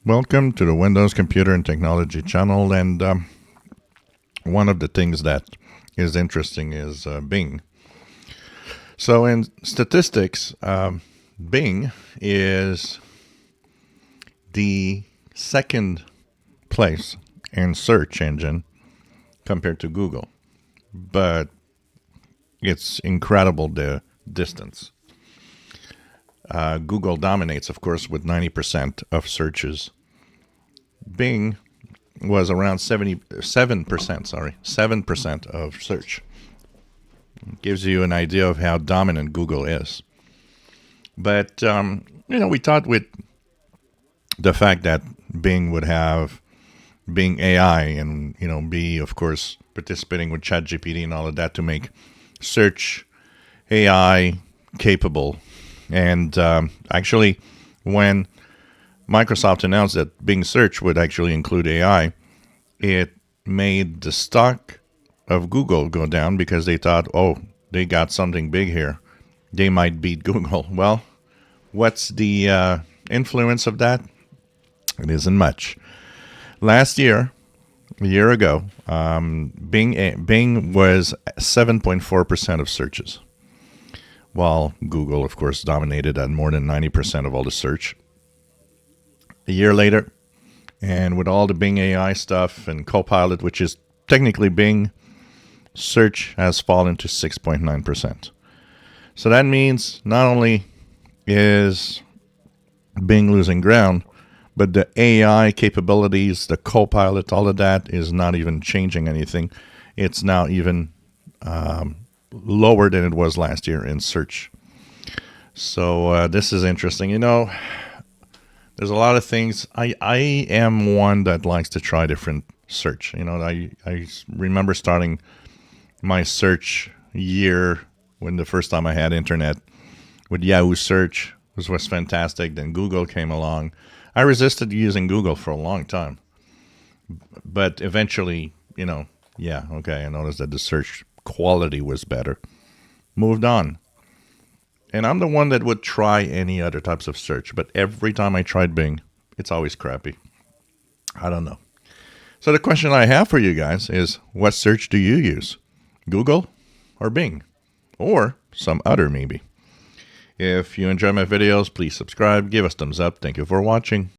Welcome to the Windows Computer and Technology channel. And one of the things that is interesting is Bing. So in statistics, Bing is the second place in search engine compared to Google. But it's incredible the distance. Google dominates, of course, with 90% of searches. Bing was around 7% of search. It gives you an idea of how dominant Google is. But, we thought with the fact that Bing would have Bing AI and, be, of course, participating with ChatGPT and all of that to make search AI capable. And actually, when Microsoft announced that Bing Search would actually include AI, it made the stock of Google go down because they thought, oh, they got something big here. They might beat Google. Well, what's the influence of that? It isn't much. Last year, a year ago, Bing was 7.4% of searches, while Google, of course, dominated at more than 90% of all the search. A year later, and with all the Bing AI stuff and Copilot, which is technically Bing, search has fallen to 6.9%. So that means not only is Bing losing ground, but the AI capabilities, the Copilot, all of that is not even changing anything. It's now even lower than it was last year in search. So this is interesting. There's a lot of things. I am one that likes to try different search. I remember starting my search year when the first time I had internet with Yahoo Search, which was fantastic. Then Google came along. I resisted using Google for a long time. But eventually, I noticed that the search quality was better. Moved on. And I'm the one that would try any other types of search, but every time I tried Bing, it's always crappy. I don't know. So the question I have for you guys is, what search do you use? Google or Bing? Or some other maybe? If you enjoy my videos, please subscribe, give us thumbs up. Thank you for watching.